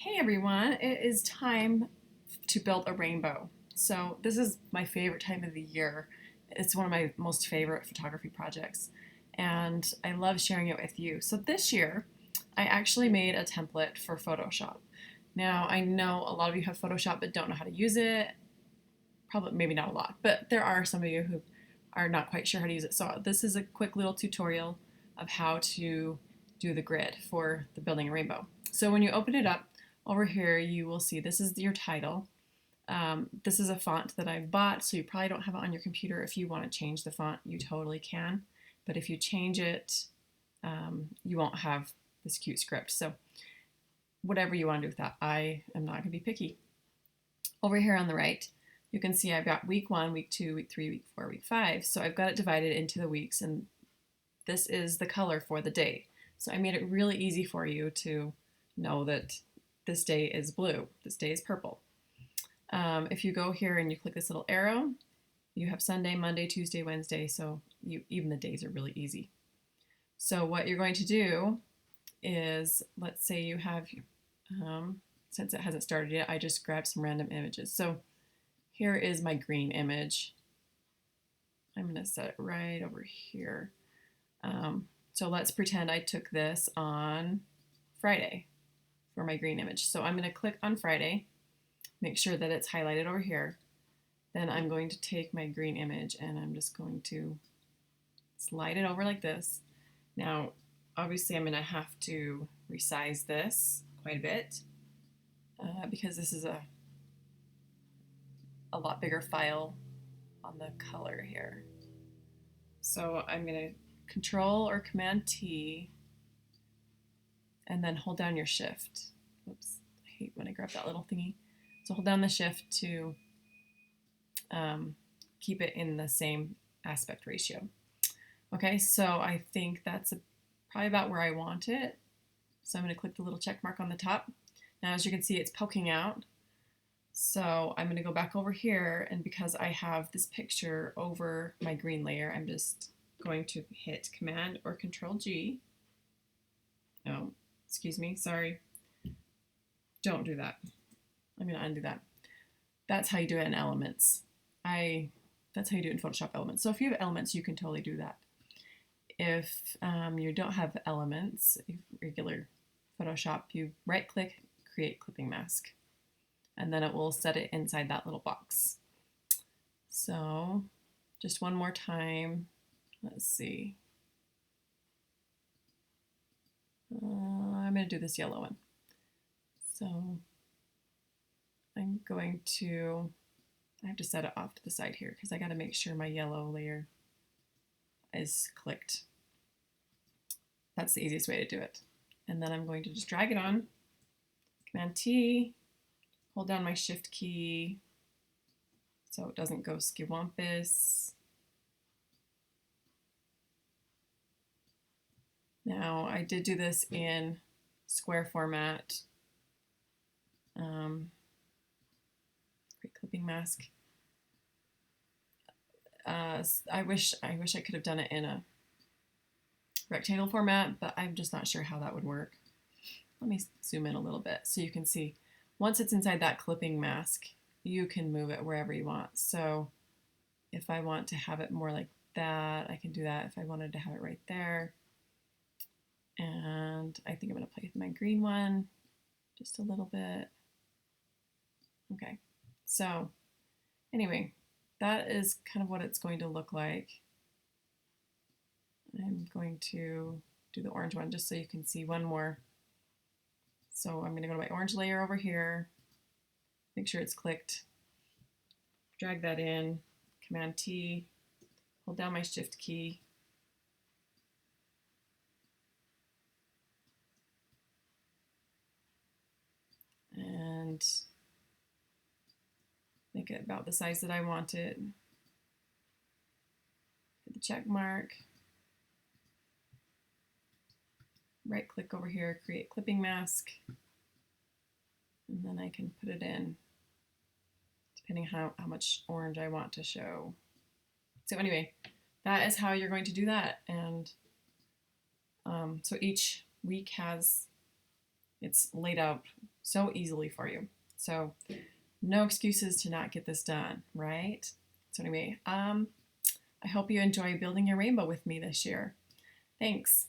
Hey everyone, it is time to build a rainbow. So this is my favorite time of the year. It's one of my most favorite photography projects and I love sharing it with you. So this year I actually made a template for Photoshop. Now I know a lot of you have Photoshop but don't know how to use it. Probably maybe not a lot, but there are some of you who are not quite sure how to use it. So this is a quick little tutorial of how to do the grid for the building a rainbow. So when you open it up, over here you will see this is your title. This is a font that I've bought, so you probably don't have it on your computer. If you want to change the font, you totally can. But if you change it, you won't have this cute script. So whatever you want to do with that, I am not going to be picky. Over here on the right, you can see I've got week 1, week 2, week 3, week 4, week 5. So I've got it divided into the weeks, and this is the color for the day. So I made it really easy for you to know that this day is blue, this day is purple. If you go here and you click this little arrow, you have Sunday, Monday, Tuesday, Wednesday, so even the days are really easy. So what you're going to do is, let's say you have, since it hasn't started yet, I just grabbed some random images. So here is my green image. I'm going to set it right over here. So let's pretend I took this on Friday for my green image. So I'm going to click on Friday, make sure that it's highlighted over here. Then I'm going to take my green image and I'm just going to slide it over like this. Now, obviously I'm going to have to resize this quite a bit because this is a lot bigger file on the color here. So I'm going to Control or Command T and then hold down your Shift. Whoops, I hate when I grab that little thingy. So hold down the Shift to keep it in the same aspect ratio. Okay, so I think that's probably about where I want it. So I'm going to click the little check mark on the top. Now as you can see, it's poking out. So I'm going to go back over here, and because I have this picture over my green layer, I'm just going to hit Command or Control G. Oh, excuse me, sorry. Don't do that. I'm going to undo that. That's how you do it in Elements. That's how you do it in Photoshop Elements. So if you have Elements, you can totally do that. If you don't have Elements, regular Photoshop, you right-click, Create Clipping Mask, and then it will set it inside that little box. So just one more time. Let's see. I'm going to do this yellow one. So I'm going to, I have to set it off to the side here because I got to make sure my yellow layer is clicked. That's the easiest way to do it. And then I'm going to just drag it on, Command T, hold down my Shift key so it doesn't go skiwampus. Now I did do this in square format. Great clipping mask. I wish I could have done it in a rectangle format, but I'm just not sure how that would work. Let me zoom in a little bit so you can see. Once it's inside that clipping mask, you can move it wherever you want. So if I want to have it more like that, I can do that. If I wanted to have it right there. And I think I'm going to play with my green one just a little bit. Okay, so anyway, that is kind of what it's going to look like. I'm going to do the orange one just so you can see one more. So I'm going to go to my orange layer over here, make sure it's clicked, drag that in, Command T, hold down my Shift key, and make it about the size that I want it. Hit the check mark, right click over here, create clipping mask, and then I can put it in depending how much orange I want to show. So anyway, that is how you're going to do that. And so each week has, it's laid out so easily for you. So no excuses to not get this done, right? So anyway, I hope you enjoy building your rainbow with me this year. Thanks.